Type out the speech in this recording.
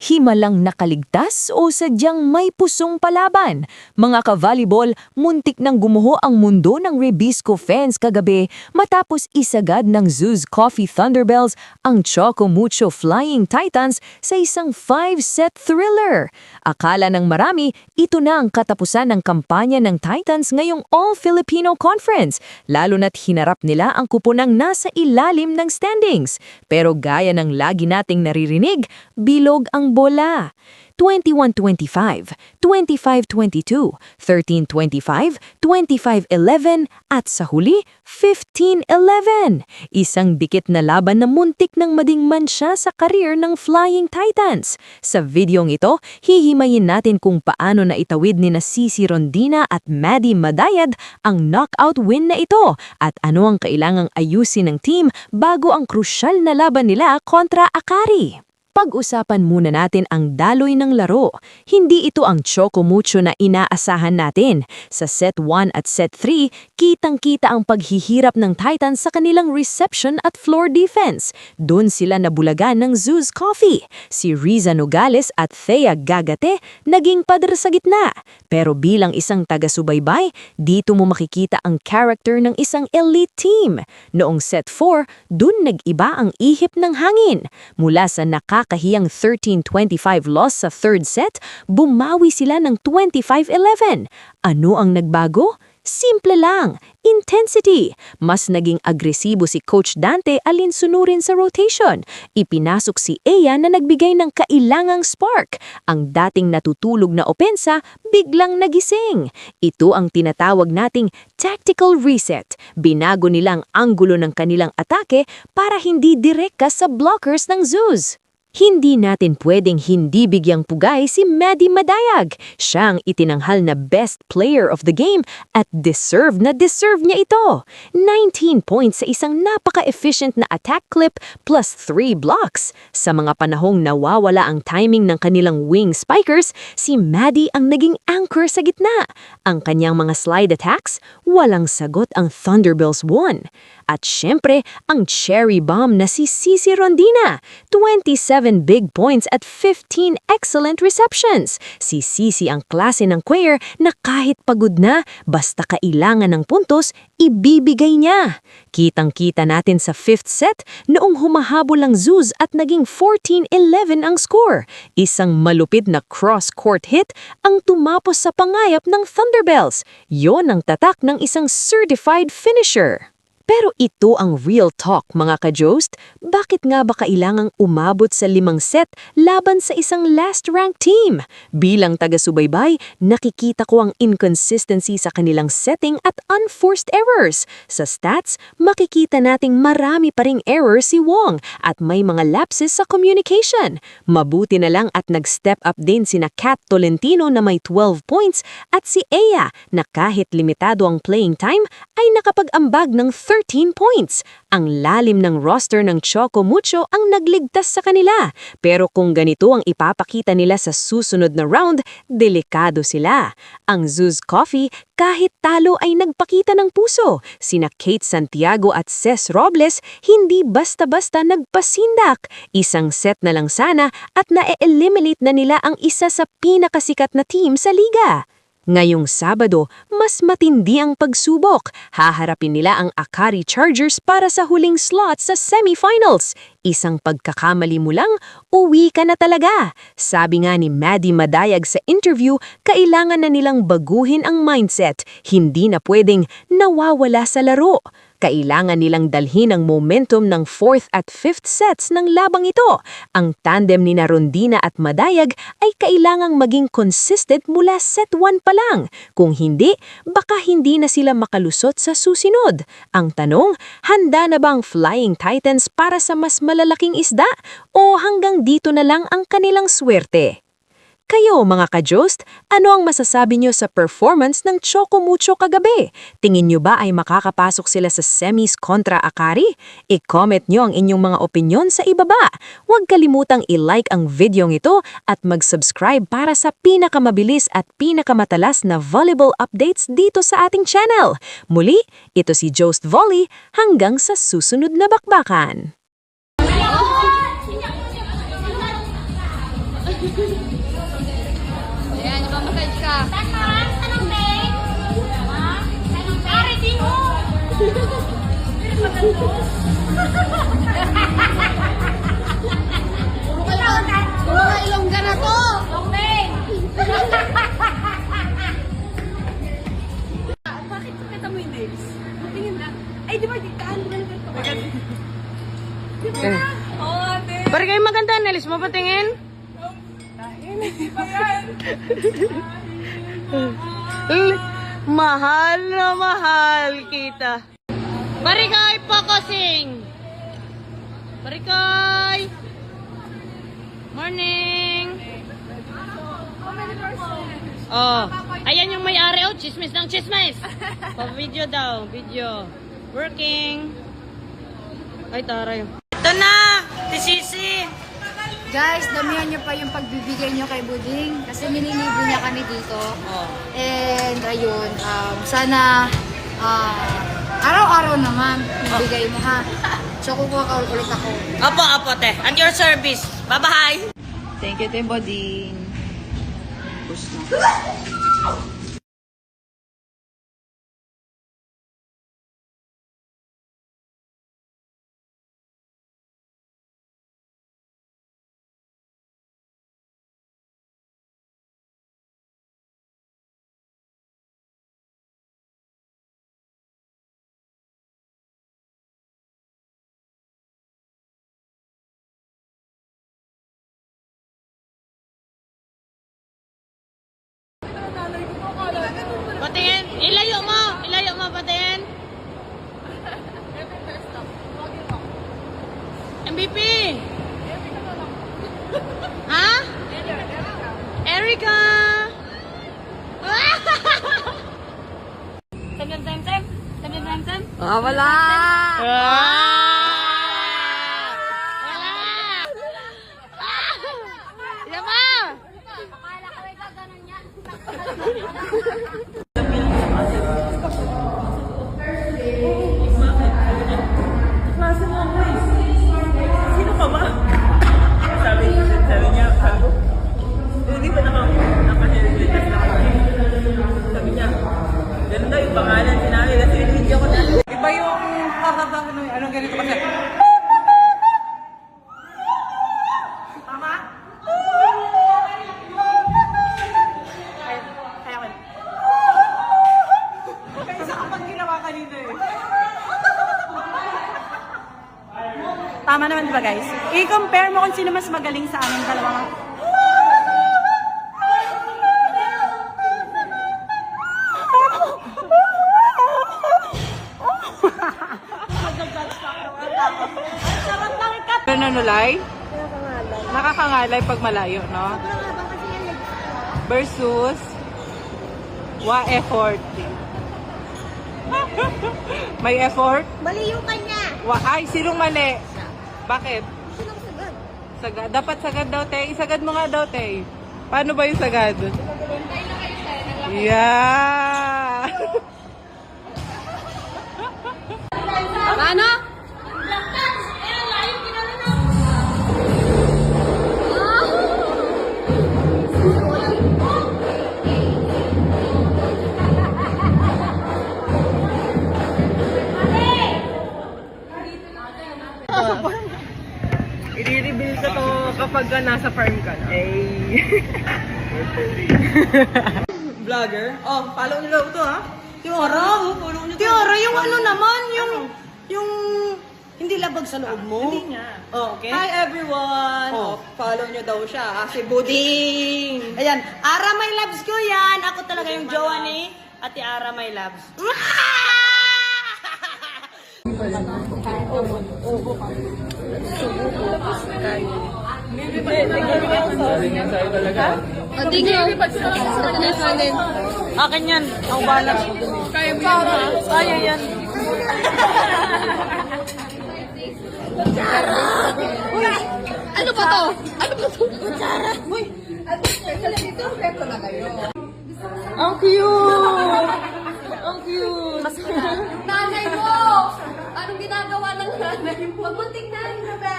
Himalang nakaligtas o sadyang may pusong palaban? Mga ka-volleyball, muntik nang gumuho ang mundo ng Rebisco fans kagabi matapos isagad ng Zeus Coffee Thunderbells ang Choco Mucho Flying Titans sa isang 5-set thriller. Akala ng marami, ito na ang katapusan ng kampanya ng Titans ngayong All-Filipino Conference, lalo na't hinarap nila ang kuponang nasa ilalim ng standings. Pero gaya ng lagi nating naririnig, bilog ang bola. 21-25, 25-22, 13-25, 25-11 at sa huli, 15-11. Isang dikit na laban na muntik ng madingman siya sa karir ng Flying Titans. Sa videong ito, hihimayin natin kung paano na itawid ni Sisi Rondina at Maddie Madayad ang knockout win na ito at ano ang kailangang ayusin ng team bago ang krusyal na laban nila kontra Akari. Pag-usapan muna natin ang daloy ng laro. Hindi ito ang Choco Mucho na inaasahan natin. Sa set 1 at set 3, kitang-kita ang paghihirap ng Titans sa kanilang reception at floor defense. Doon sila nabulagan ng Zeus Coffee. Si Riza Nogales at Thea Gagate naging pader sa gitna. Pero bilang isang taga-subaybay, dito mo makikita ang character ng isang elite team. Noong set 4, doon nag-iba ang ihip ng hangin. Mula sa nakakahiyang 13-25 loss sa third set, bumawi sila ng 25-11. Ano ang nagbago? Simple lang, intensity. Mas naging agresibo si Coach Dante alinsunurin sa rotation. Ipinasok si Ea na nagbigay ng kailangang spark. Ang dating natutulog na opensa, biglang nagising. Ito ang tinatawag nating tactical reset. Binago nilang anggulo ng kanilang atake para hindi direkta sa blockers ng Zeus. Hindi natin pwedeng hindi bigyang pugay si Maddie Madayag. Siya ang itinanghal na best player of the game at deserve niya ito. 19 points sa isang napaka-efficient na attack clip plus 3 blocks. Sa mga panahong nawawala ang timing ng kanilang wing spikers, si Maddie ang naging anchor sa gitna. Ang kanyang mga slide attacks, walang sagot ang Thunderbells won. At syempre, ang cherry bomb na si Sisi Rondina. 27 big points at 15 excellent receptions. Si Sisi ang klase ng player na kahit pagod na, basta kailangan ng puntos, ibibigay niya. Kitang-kita natin sa 5th set noong humahabol ang Zeus at naging 14-11 ang score. Isang malupit na cross-court hit ang tumapos sa pangayap ng Thunderbells. Yon ang tatak ng isang certified finisher. Pero ito ang real talk mga ka-Jost. Bakit nga ba kailangang umabot sa 5 set laban sa isang last-ranked team? Bilang taga-subaybay, nakikita ko ang inconsistency sa kanilang setting at unforced errors. Sa stats, makikita nating marami pa ring errors si Wong at may mga lapses sa communication. Mabuti na lang at nag-step up din sina Kat Tolentino na may 12 points at si Ea na kahit limitado ang playing time ay nakapag-ambag ng 13 points. Ang lalim ng roster ng Choco Mucho ang nagligtas sa kanila. Pero kung ganito ang ipapakita nila sa susunod na round, delikado sila. Ang Zeus Coffee kahit talo ay nagpakita ng puso. Sina Kate Santiago at Ces Robles hindi basta-basta nagpasindak. Isang set na lang sana at na-eliminate na nila ang isa sa pinakasikat na team sa liga. Ngayong Sabado, mas matindi ang pagsubok. Haharapin nila ang Akari Chargers para sa huling slot sa semifinals. Isang pagkakamali mo lang, uwi ka na talaga. Sabi nga ni Maddie Madayag sa interview, kailangan na nilang baguhin ang mindset. Hindi na pwedeng nawawala sa laro. Kailangan nilang dalhin ang momentum ng 4th at 5th sets ng labang ito. Ang tandem ni Rondina at Madayag ay kailangang maging consistent mula set 1 pa lang. Kung hindi, baka hindi na sila makalusot sa susunod. Ang tanong, handa na ba ang Flying Titans para sa mas malalaking isda o hanggang dito na lang ang kanilang swerte? Kayo mga ka-Jost, ano ang masasabi nyo sa performance ng Choco Mucho kagabi? Tingin nyo ba ay makakapasok sila sa semis kontra Akari? I-comment nyo ang inyong mga opinyon sa ibaba. Huwag kalimutang i-like ang videong ito at mag-subscribe para sa pinakamabilis at pinakamatalas na volleyball updates dito sa ating channel. Muli, ito si Jost Volley hanggang sa susunod na bakbakan. Ayan, nagmamassage ka. Tanong, babe. Tanong, pare, di mo. Mga ilongga na to. Bakit kita mo yung nails? Tingin na. Ay, di ba? Kaan mo na ganito ka? Di ba? Oo, ate. Pare kayo maganda, nalis mo patingin? Hindi ba yan? Mahal na mahal kita. Barikay focusing. Barikay. Morning. Oh, ayan yung may-ari. Oh, chismis ng chismis. Pa-video daw, video. Working. Ay, taray. Ito na, Sisi. Guys, damihan niyo pa yung pagbibigay niyo kay Buding kasi nililibre niya kami dito. Oh. And ayun, sana araw-araw naman bibigay mo ha. So kukuha ka ulit ako. Apo, te. At your service. Bye-bye. Thank you, Te Boding. Push na. Patingin. Ilayo mo, patingin. MVP. Ha? Erica. Time. Wala! Yama! Akala ko ay gaganon niya. Sino ka ba? Sabi niya, hindi ba naka-heritage na kami? Sabi niya, ganun daw yung pangalan sinabi kasi hindi ako na. Iba yung anong ganito kasi. Tama? Kaya ko. Kaya isa kapag ginawa kanina eh. Tama naman diba guys? I-compare mo kung sino mas magaling sa amin dalawa. Nanulay? Nakakangalay pag malayo, no? Versus effort. May effort? Mali yung kanya. Ay, sinong mali? Bakit? Sinong sagad? Sagad. Dapat sagad daw, te. Isagad mo nga daw, te. Paano ba yung sagad? Yeah! Paano? I-reveal ko to kapag nasa farm ka na. Vlogger? Oh, follow nyo daw to ha? Tiara, follow nyo to. Tiara, yung ano naman, yung hindi labag sa loob mo. Hindi nga. Oh, okay. Hi everyone! Oh, follow nyo daw siya. Si Buding! Ayan, Ara My Loves ko yan. Ako talaga yung jowa ni Ate Ara My Loves. Akin yan. Ako balas. Kaya mo yan. Kaya yan. Ano ba to? Ang cute! Ang cute! Nanay mo! Anong ginagawa ng nanay mo? Magbunting na rin na, be.